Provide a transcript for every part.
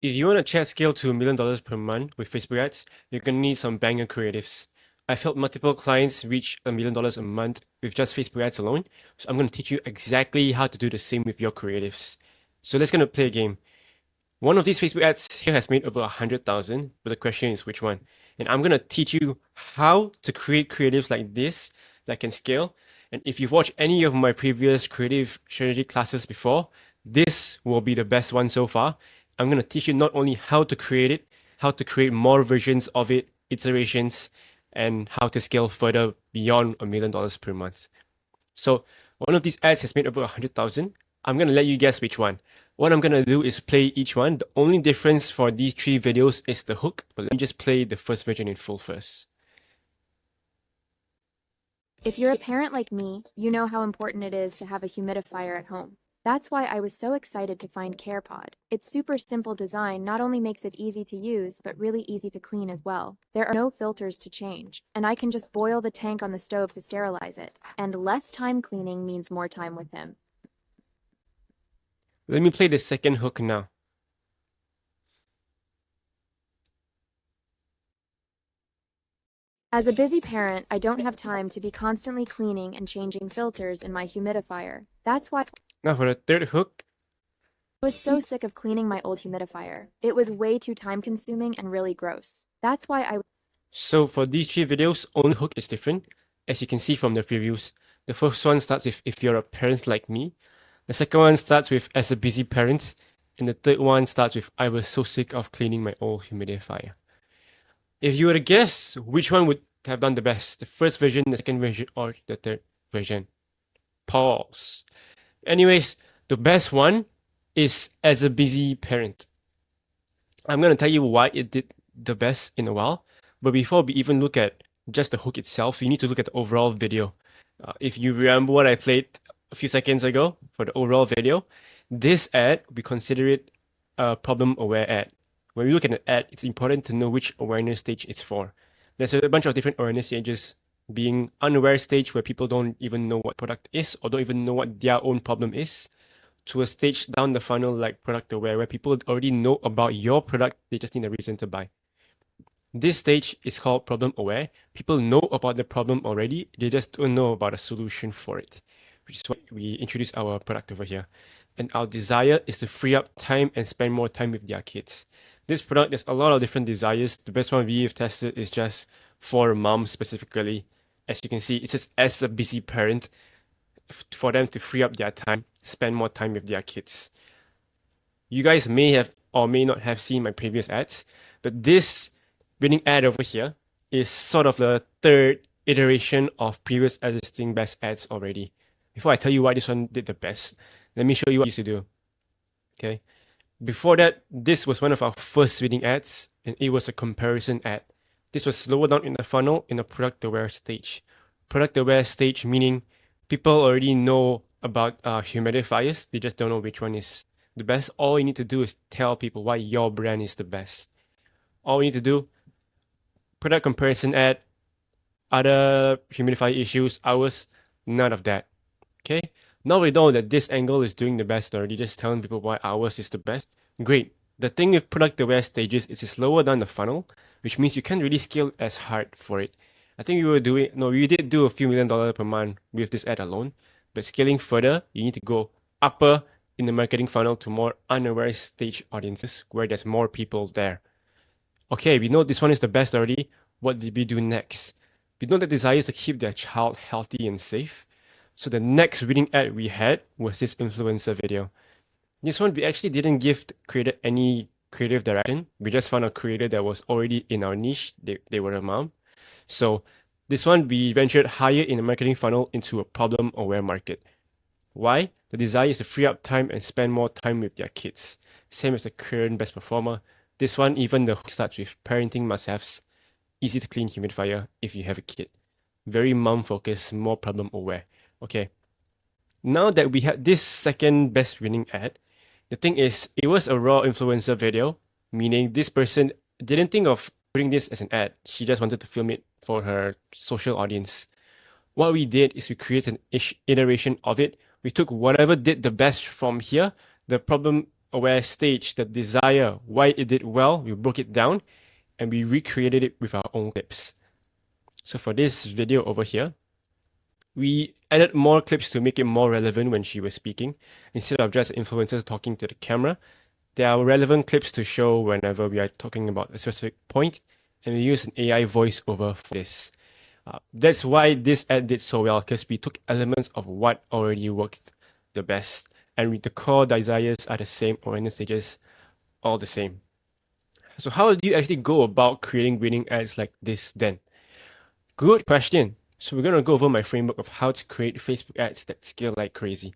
If you want to chat scale to $1 million per month with Facebook ads, you're going to need some banger creatives. I've helped multiple clients reach $1 million a month with just Facebook ads alone, so I'm going to teach you exactly how to do the same with your creatives. So let's gonna play a game. One of these Facebook ads here has made over 100,000, but the question is which one? And I'm gonna teach you how to create creatives like this that can scale. And if you've watched any of my previous creative strategy classes before, this will be the best one so far. I'm gonna teach you not only how to create it, how to create more versions of it, iterations, and how to scale further beyond $1 million per month. So one of these ads has made over 100,000. I'm gonna let you guess which one. What I'm gonna do is play each one. The only difference for these three videos is the hook, but let me just play the first version in full first. If you're a parent like me, you know how important it is to have a humidifier at home. That's why I was so excited to find CarePod. Its super simple design not only makes it easy to use, but really easy to clean as well. There are no filters to change, and I can just boil the tank on the stove to sterilize it. And less time cleaning means more time with him. Let me play the second hook now. As a busy parent, I don't have time to be constantly cleaning and changing filters in my humidifier. That's why Now for the third hook. I was so sick of cleaning my old humidifier. It was way too time-consuming and really gross. That's why I So for these three videos, only hook is different. As you can see from the previews, the first one starts with if you're a parent like me. The second one starts with as a busy parent. And the third one starts with I was so sick of cleaning my old humidifier. If you were to guess, which one would have done the best? The first version, the second version, or the third version? Pause. Anyways, the best one is as a busy parent. I'm going to tell you why it did the best in a while. But before we even look at just the hook itself, you need to look at the overall video. If you remember what I played a few seconds ago for the overall video, this ad, we consider it a problem aware ad. When we look at an ad, it's important to know which awareness stage it's for. There's a bunch of different awareness stages, being unaware stage where people don't even know what product is or don't even know what their own problem is, to a stage down the funnel like product aware where people already know about your product, they just need a reason to buy. This stage is called problem aware. People know about the problem already, they just don't know about a solution for it, which is why we introduce our product over here. And our desire is to free up time and spend more time with their kids. This product, there's a lot of different desires. The best one we've tested is just for moms specifically. As you can see, it says as a busy parent, for them to free up their time, spend more time with their kids. You guys may have or may not have seen my previous ads, but this winning ad over here is sort of the third iteration of previous existing best ads already. Before I tell you why this one did the best, let me show you what I used to do. Okay. Before that, this was one of our first winning ads, and it was a comparison ad. This was lower down in the funnel in a product aware stage. Product aware stage meaning people already know about humidifiers, they just don't know which one is the best. All you need to do is tell people why your brand is the best. All you need to do, product comparison ad, other humidifier issues, ours, none of that. Okay? Now we know that this angle is doing the best already, just telling people why ours is the best. Great. The thing with product aware stages is it's lower down the funnel, which means you can't really scale as hard for it. I think we did do a few $1 million per month with this ad alone, but scaling further, you need to go upper in the marketing funnel to more unaware stage audiences where there's more people there. Okay, we know this one is the best already. What did we do next? We know the desire is to keep their child healthy and safe. So the next winning ad we had was this influencer video. This one we actually didn't give the creator any creative direction. We just found a creator that was already in our niche. They were a mom. So this one we ventured higher in the marketing funnel into a problem aware market. Why? The desire is to free up time and spend more time with their kids. Same as the current best performer. This one, even the hook starts with parenting must-haves, easy to clean humidifier if you have a kid. Very mom focused, more problem aware. Okay. Now that we had this second best winning ad, the thing is, it was a raw influencer video, meaning this person didn't think of putting this as an ad. She just wanted to film it for her social audience. What we did is we created an iteration of it. We took whatever did the best from here, the problem awareness stage, the desire, why it did well, we broke it down and we recreated it with our own clips. So for this video over here, we added more clips to make it more relevant when she was speaking. Instead of just influencers talking to the camera, there are relevant clips to show whenever we are talking about a specific point, and we use an AI voiceover for this. That's why this ad did so well, because we took elements of what already worked the best, and the core desires are the same, awareness stages all the same. So how do you actually go about creating winning ads like this then? Good question. So we're going to go over my framework of how to create Facebook ads that scale like crazy.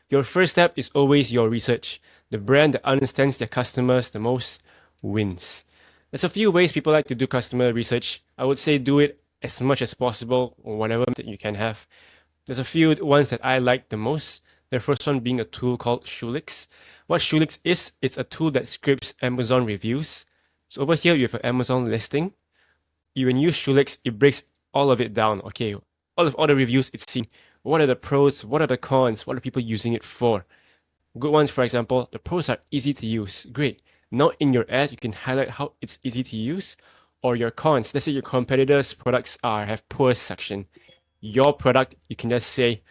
Your first step is always your research. The brand that understands their customers the most wins. There's a few ways people like to do customer research. I would say do it as much as possible or whatever that you can have. There's a few ones that I like the most. The first one being a tool called Shulix. What Shulix is, it's a tool that scrapes Amazon reviews. So over here, you have an Amazon listing. You can use Shulix, it breaks all of it down. Okay, all the reviews it's seen. What are the pros? What are the cons? What are people using it for? Good ones, for example, the pros are easy to use. Great. Now in your ad, you can highlight how it's easy to use, or your cons. Let's say your competitors' products have poor suction. Your product, you can just say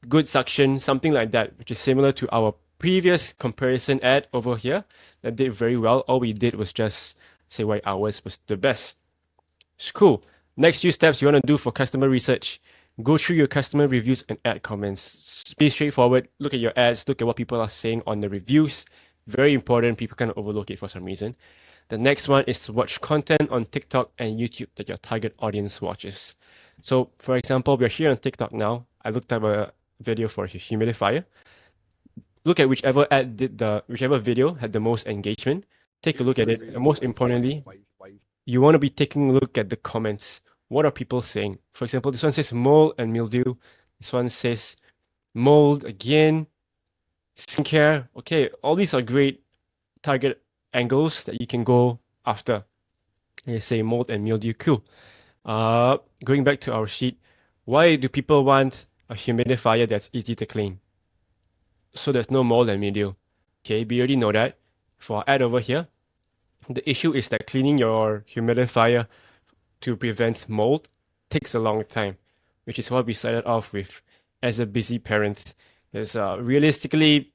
good suction, something like that, which is similar to our previous comparison ad over here that did very well. All we did was just say why ours was the best. It's cool. Next few steps you want to do for customer research. Go through your customer reviews and ad comments. Be straightforward. Look at your ads. Look at what people are saying on the reviews. Very important. People kind of overlook it for some reason. The next one is to watch content on TikTok and YouTube that your target audience watches. So, for example, we're here on TikTok now. I looked up a video for a humidifier. Look at whichever video had the most engagement. Take a look at it. And most importantly, you want to be taking a look at the comments. What are people saying? For example, this one says mold and mildew. This one says mold again, skincare. Okay, all these are great target angles that you can go after. They say mold and mildew. Cool. Going back to our sheet, why do people want a humidifier that's easy to clean? So there's no mold and mildew. Okay, we already know that. For our ad over here, the issue is that cleaning your humidifier to prevent mold takes a long time, which is what we started off with as a busy parent. Because realistically,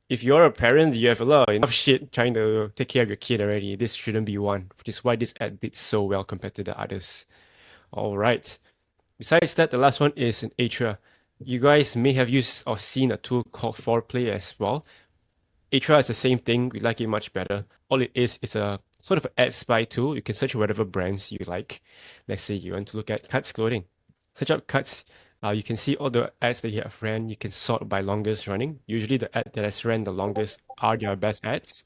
if you're a parent, you have a lot of enough shit trying to take care of your kid already. This shouldn't be one, which is why this ad did so well compared to the others. All right. Besides that, the last one is an Atra. You guys may have used or seen a tool called Foreplay as well. Atra is the same thing. We like it much better. All it is a sort of an ad spy tool. You can search whatever brands you like. Let's say you want to look at Cuts clothing. Search up Cuts. You can see all the ads that you have ran. You can sort by longest running. Usually the ad that has ran the longest are their best ads.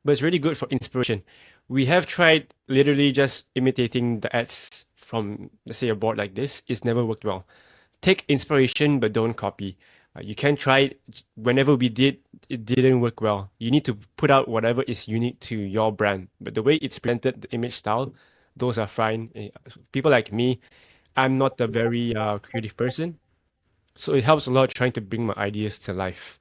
But it's really good for inspiration. We have tried literally just imitating the ads from, let's say, a board like this. It's never worked well. Take inspiration, but don't copy. You can try it. Whenever we did, it didn't work well. You need to put out whatever is unique to your brand. But the way it's presented, the image style, those are fine. People like me, I'm not a very creative person. So it helps a lot trying to bring my ideas to life.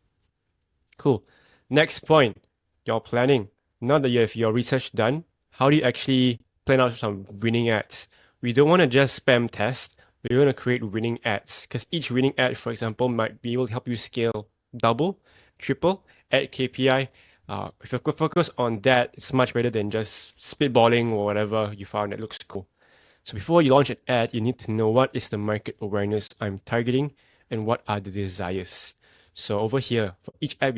Cool. Next point, your planning. Now that you have your research done, how do you actually plan out some winning ads? We don't want to just spam test. We want to create winning ads because each winning ad, for example, might be able to help you scale double, triple, ad KPI. If you focus on that, it's much better than just spitballing or whatever you found that looks cool. So before you launch an ad, you need to know what is the market awareness I'm targeting and what are the desires. So over here, for each ad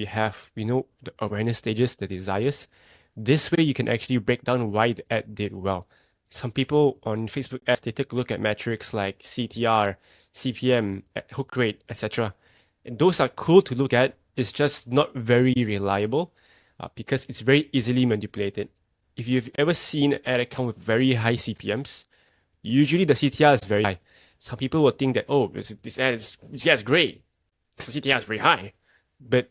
we know the awareness stages, the desires. This way you can actually break down why the ad did well. Some people on Facebook ads, they take a look at metrics like CTR, CPM, hook rate, etc. And those are cool to look at. It's just not very reliable because it's very easily manipulated. If you've ever seen an ad account with very high CPMs, usually the CTR is very high. Some people will think that, oh, this ad is great. The CTR is very high. But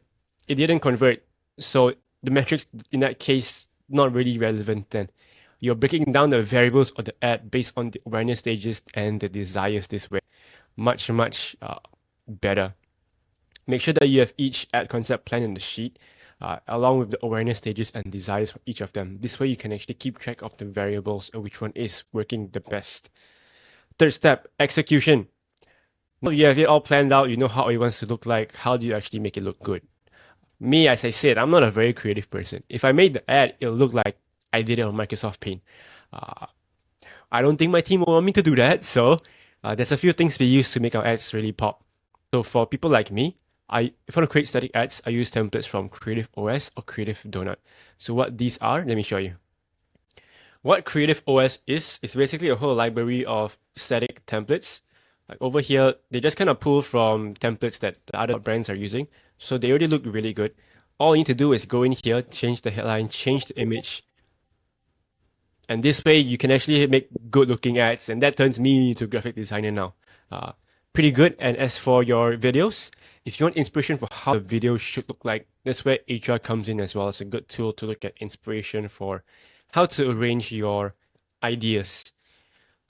it didn't convert. So the metrics in that case, not really relevant then. You're breaking down the variables of the ad based on the awareness stages and the desires this way. Much better. Make sure that you have each ad concept plan in the sheet. along with the awareness stages and desires for each of them. This way, you can actually keep track of the variables and which one is working the best. Third step, execution. Now you have it all planned out, you know how it wants to look like. How do you actually make it look good? Me, as I said, I'm not a very creative person. If I made the ad, it'll look like I did it on Microsoft Paint. Uh, I don't think my team will want me to do that. So there's a few things we use to make our ads really pop. So for people like me, if I want to create static ads, I use templates from Creative OS or Creative Donut. So what these are, let me show you. What Creative OS is basically a whole library of static templates. Like over here, they just kind of pull from templates that the other brands are using. So they already look really good. All you need to do is go in here, change the headline, change the image, and this way you can actually make good looking ads, and that turns me into graphic designer now. Uh, Pretty good. And as for your videos, if you want inspiration for how the video should look like, that's where HR comes in as well. It's a good tool to look at inspiration for how to arrange your ideas.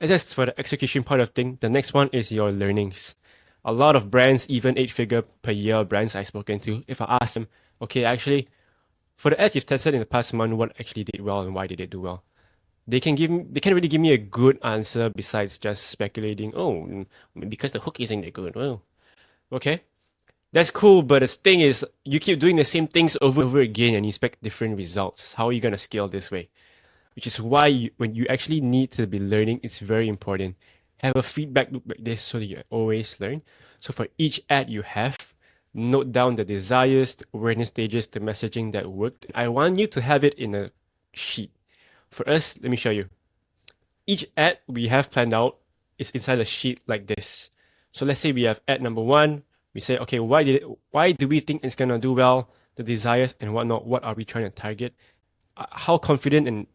And that's for the execution part of thing. The next one is your learnings. A lot of brands, even 8-figure per year brands I've spoken to, if I ask them, okay, actually, for the ads you've tested in the past month, what actually did well and why did it do well? They can't really give me a good answer besides just speculating. Oh, because the hook isn't that good. Well, okay, that's cool, but the thing is, you keep doing the same things over and over again and you expect different results. How are you gonna scale this way? Which is why when you actually need to be learning, it's very important. Have a feedback loop like this so that you always learn. So for each ad you have, note down the desires, the awareness stages, the messaging that worked. I want you to have it in a sheet. For us, let me show you. Each ad we have planned out is inside a sheet like this. So let's say we have ad number one. We say, okay, why do we think it's gonna do well? The desires and whatnot. What are we trying to target? How confident and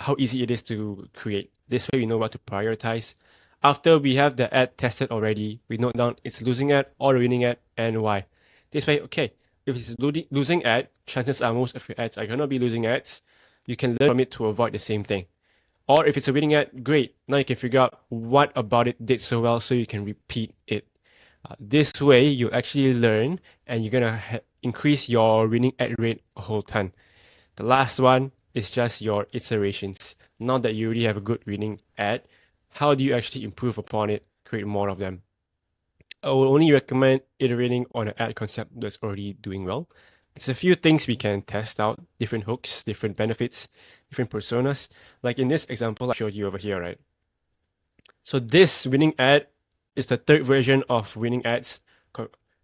how easy it is to create. This way we know what to prioritize. After we have the ad tested already, we note down it's losing ad or winning ad and why. This way, okay, if it's losing ad, chances are most of your ads are gonna be losing ads. You can learn from it to avoid the same thing. Or if it's a winning ad, great. Now you can figure out what about it did so well so you can repeat it. This way, you actually learn and you're gonna increase your winning ad rate a whole ton. The last one is just your iterations. Now that you already have a good winning ad, how do you actually improve upon it, create more of them? I will only recommend iterating on an ad concept that's already doing well. There's a few things we can test out, different hooks, different benefits, different personas. Like in this example I showed you over here, right? So this winning ad is the third version of winning ads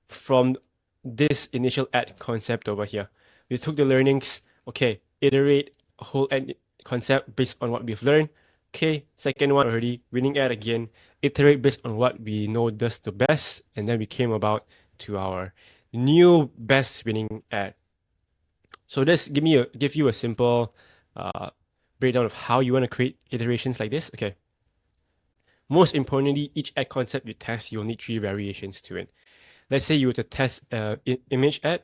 from this initial ad concept over here. We took the learnings, okay, iterate a whole ad concept based on what we've learned. Okay, second one already, winning ad again, iterate based on what we know does the best, and then we came about to our new best winning ad. So this give you a simple breakdown of how you want to create iterations like this. Okay. Most importantly, each ad concept you test, you'll need 3 variations to it. Let's say you were to test an image ad,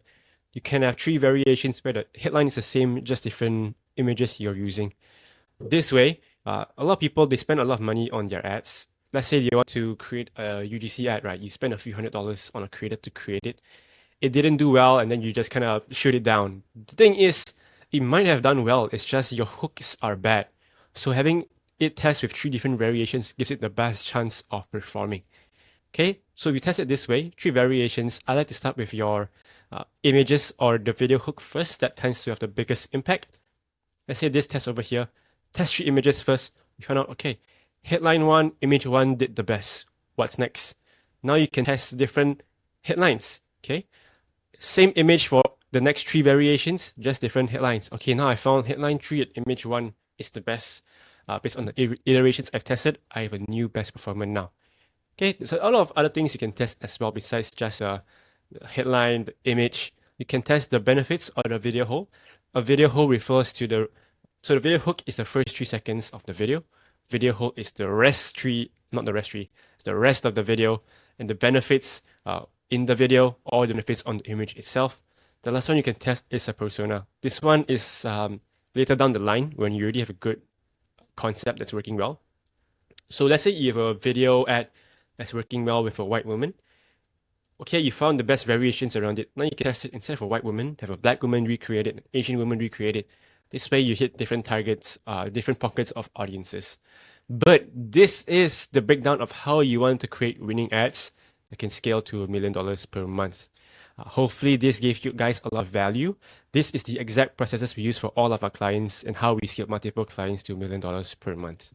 you can have 3 variations where the headline is the same, just different images you're using. This way, a lot of people, they spend a lot of money on their ads. Let's say you want to create a UGC ad, right? You spend a few $100s on a creator to create it. It didn't do well, and then you just kind of shoot it down. The thing is, it might have done well, it's just your hooks are bad. So having it test with 3 different variations gives it the best chance of performing. Okay, so if you test it this way, 3 variations, I like to start with your images or the video hook first. That tends to have the biggest impact. Let's say this test over here. Test 3 images first. We find out, okay, headline 1, image 1 did the best. What's next? Now you can test different headlines. Okay, same image for the next 3 variations, just different headlines. Okay, now I found headline 3 and image 1 is the best. Based on the iterations I've tested, I have a new best performer now. Okay, so a lot of other things you can test as well besides just the headline, the image. You can test the benefits of the video whole. A video whole refers to so the video hook is the first 3 seconds of the video. Video whole is the rest not the rest tree, it's the rest of the video and the benefits in the video or the benefits on the image itself. The last one you can test is a persona. This one is later down the line when you already have a good concept that's working well. So let's say you have a video ad that's working well with a white woman. Okay, you found the best variations around it. Now you can test it instead of a white woman, have a black woman recreate it, an Asian woman recreate it. This way you hit different targets, different pockets of audiences. But this is the breakdown of how you want to create winning ads that can scale to $1 million per month. Hopefully, this gave you guys a lot of value. This is the exact processes we use for all of our clients and how we scale multiple clients to $1 million per month.